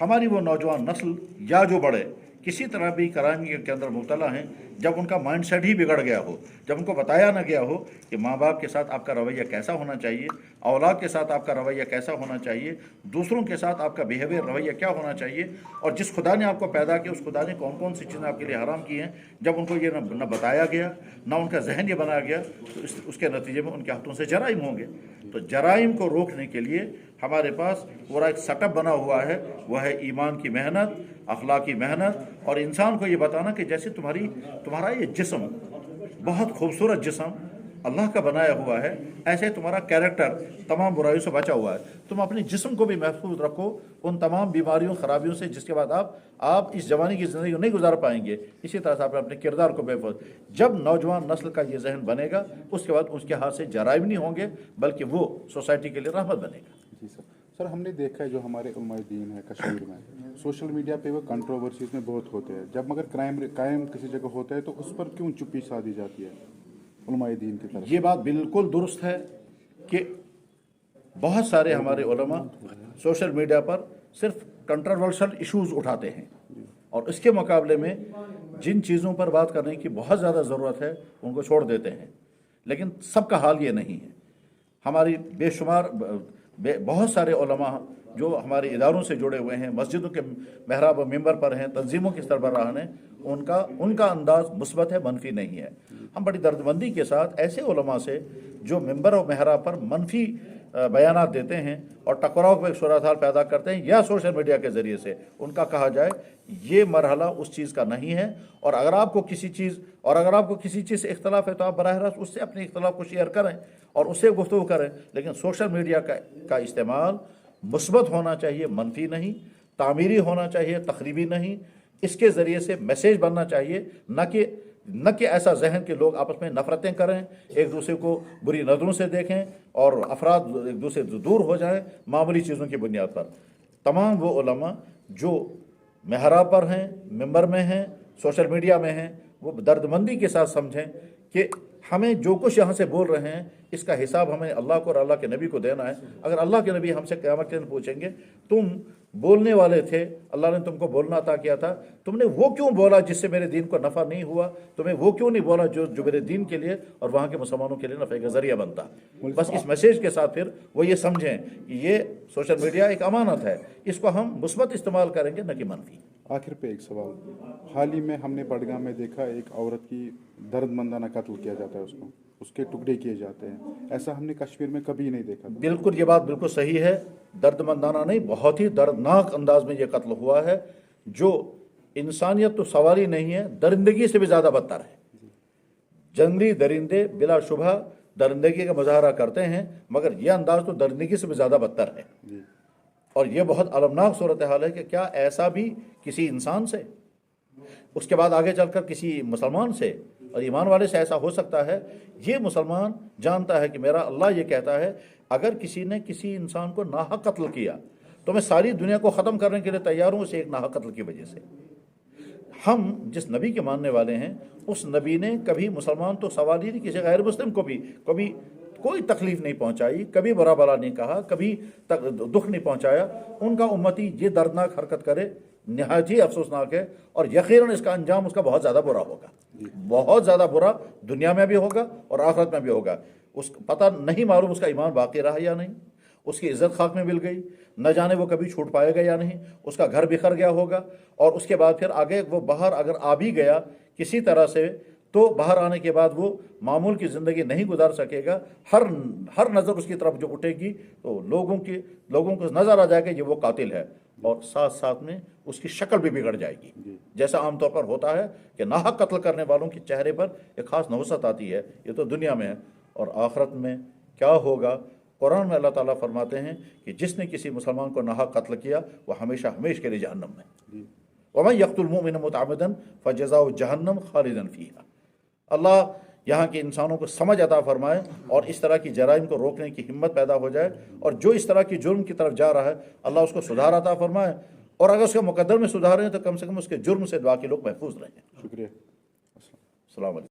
हमारी वो नौजवान नस्ल या जो बड़े किसी तरह भी क्राइम के अंदर मुब्तला हैं, जब उनका माइंड सेट ही बिगड़ गया हो, जब उनको बताया ना गया हो कि माँ बाप के साथ आपका रवैया कैसा होना चाहिए, औलाद के साथ आपका रवैया कैसा होना चाहिए, दूसरों के साथ आपका बिहेवियर रवैया क्या होना चाहिए, और जिस खुदा ने आपको पैदा किया उस खुदा ने कौन कौन सी चीज़ें आपके लिए हराम की हैं, जब उनको ये न बताया गया, ना उनका जहन ये बनाया गया, तो उसके नतीजे में उनके हाथों से जराइम होंगे। तो जराइम को रोकने के लिए हमारे पास पूरा एक सेटअप बना हुआ है, वह है ईमान की मेहनत, अखलाकी मेहनत, और इंसान को ये बताना कि जैसे तुम्हारा ये जिस्म बहुत खूबसूरत जिस्म अल्लाह का बनाया हुआ है, ऐसे तुम्हारा कैरेक्टर तमाम बुराइयों से बचा हुआ है। तुम अपने जिस्म को भी महफूज रखो उन तमाम बीमारियों खराबियों से, जिसके बाद आप इस जवानी की ज़िंदगी नहीं गुजार पाएंगे। इसी तरह से आप अपने किरदार को महफूज, जब नौजवान नस्ल का ये जहन बनेगा उसके बाद उसके हाथ से जराइम नहीं होंगे, बल्कि वो सोसाइटी के लिए रहमत बनेगा। जी सर, हमने देखा है जो हमारे उलमाए दीन है कश्मीर में, सोशल मीडिया पे वो कंट्रोवर्सीज में बहुत होते हैं, जब मगर कायम किसी जगह होता है तो उस पर क्यों चुप्पी साधी जाती है उलमाए दीन की तरफ? ये बात बिल्कुल दुरुस्त है कि बहुत सारे हमारे उलमा सोशल मीडिया पर सिर्फ कंट्रोवर्शियल इश्यूज उठाते हैं, और इसके मुकाबले में जिन चीज़ों पर बात करने की बहुत ज़्यादा ज़रूरत है उनको छोड़ देते हैं। लेकिन सबका हाल ये नहीं है। हमारी बेशुमार बहुत सारे उलमा जो हमारे इदारों से जुड़े हुए हैं, मस्जिदों के महराब व मिंबर पर हैं, तंजीमों के सरबराह हैं, उनका अंदाज मुस्बत है, मनफी नहीं है। हम बड़ी दर्दमंदी के साथ ऐसे उलमा से जो मिंबर और महराब पर मनफी बयानात देते हैं और टकराव में सूरत हाल पैदा करते हैं, या सोशल मीडिया के ज़रिए से उनका कहा जाए ये मरहला उस चीज़ का नहीं है, और अगर आपको किसी चीज़ से इख्तलाफ है तो आप बराह रास्त उससे अपने इख्तलाफ को शेयर करें और उससे गुफ्तगू करें। लेकिन सोशल मीडिया का इस्तेमाल मुस्बत होना चाहिए, मनफी नहीं, तामीरी होना चाहिए, तखरीबी नहीं। इसके ज़रिए से मैसेज बनना चाहिए, न कि ऐसा जहन कि लोग आपस में नफ़रतें करें, एक दूसरे को बुरी नज़रों से देखें और अफराद एक दूसरे से दूर हो जाएं मामूली चीज़ों की बुनियाद पर। तमाम वो उलमा जो महराब पर हैं, मिंबर में हैं, सोशल मीडिया में हैं, वो दर्दमंदी के साथ समझें कि हमें जो कुछ यहाँ से बोल रहे हैं इसका हिसाब हमें अल्लाह को और अल्लाह के नबी को देना है। अगर अल्लाह के नबी हमसे क़यामत के दिन पूछेंगे तुम बोलने वाले थे, अल्लाह ने तुमको बोलना अता किया था, तुमने वो क्यों बोला जिससे मेरे दीन को नफ़ा नहीं हुआ, तुम्हें वो क्यों नहीं बोला जो मेरे दीन के लिए और वहाँ के मुसलमानों के लिए नफ़े का ज़रिया बनता। बस इस मैसेज के साथ फिर वो ये समझें कि ये सोशल मीडिया एक अमानत है, इसको हम मुस्बत इस्तेमाल करेंगे न कि मनफी। आखिर पे एक सवाल, हाल ही में हमने बडगाम में देखा एक औरत की दर्दमंदाना कत्ल किया जाता है, उसके टुकड़े किए जाते हैं, ऐसा हमने कश्मीर में कभी नहीं देखा। बिल्कुल, ये बात बिल्कुल सही है, दर्दमंदाना नहीं, बहुत ही दर्दनाक अंदाज में ये कत्ल हुआ है, जो इंसानियत तो सवाल ही नहीं है, दरिंदगी से भी ज़्यादा बदतर है। जंगली दरिंदे बिलाशुबह दरिंदगी का मुजाहरा करते हैं, मगर यह अंदाज तो दरिंदगी से भी ज़्यादा बदतर है। और ये बहुत अलमनाक सूरत हाल है कि क्या ऐसा भी किसी इंसान से, उसके बाद आगे चलकर किसी मुसलमान से और ईमान वाले से ऐसा हो सकता है। ये मुसलमान जानता है कि मेरा अल्लाह ये कहता है अगर किसी ने किसी इंसान को नाहक कत्ल किया तो मैं सारी दुनिया को ख़त्म करने के लिए तैयार हूँ, उसे एक नाहक कत्ल की वजह से। हम जिस नबी के मानने वाले हैं उस नबी ने कभी मुसलमान तो सवाल ही नहीं, किसी गैर मुस्लिम को भी कभी कोई तकलीफ़ नहीं पहुंचाई, कभी बुरा भला नहीं कहा, कभी दुख नहीं पहुंचाया। उनका उम्मती ये दर्दनाक हरकत करे नहायत ही अफसोसनाक है, और यकीनन इसका अंजाम उसका बहुत ज़्यादा बुरा होगा, बहुत ज़्यादा बुरा दुनिया में भी होगा और आखिरत में भी होगा। पता नहीं मालूम उसका ईमान बाकी रहा या नहीं, उसकी इज़्ज़त खाक में मिल गई, न जाने वो कभी छूट पाएगा या नहीं, उसका घर बिखर गया होगा, और उसके बाद फिर आगे वो बाहर अगर आ भी गया किसी तरह से तो बाहर आने के बाद वो मामूल की ज़िंदगी नहीं गुजार सकेगा। हर नज़र उसकी तरफ जो उठेगी तो लोगों को नज़र आ जाएगा ये वो कातिल है, और साथ साथ में उसकी शक्ल भी बिगड़ जाएगी, जैसा आमतौर पर होता है कि नाहक कत्ल करने वालों के चेहरे पर एक ख़ास नहुसत आती है। ये तो दुनिया में है, और आखिरत में क्या होगा। कुरान में अल्लाह ताला फरमाते हैं कि जिसने किसी मुसलमान को नाहक कत्ल किया वह हमेशा हमेशा के लिए जहन्नम में, वमन यक़्तुल मुमिन मुतअम्मिदन फजज़ाउ जहन्नम खालिदन फ़ीहा। अल्लाह यहाँ के इंसानों को समझ अता फरमाए और इस तरह की जराइम को रोकने की हिम्मत पैदा हो जाए, और जो इस तरह की जुर्म की तरफ जा रहा है अल्लाह उसको सुधार अता फरमाए, और अगर उसके मुकद्दर में सुधार है तो कम से कम उसके जुर्म से दुआ के लोग महफूज रहें। शुक्रिया। अस्सलाम वालेकुम।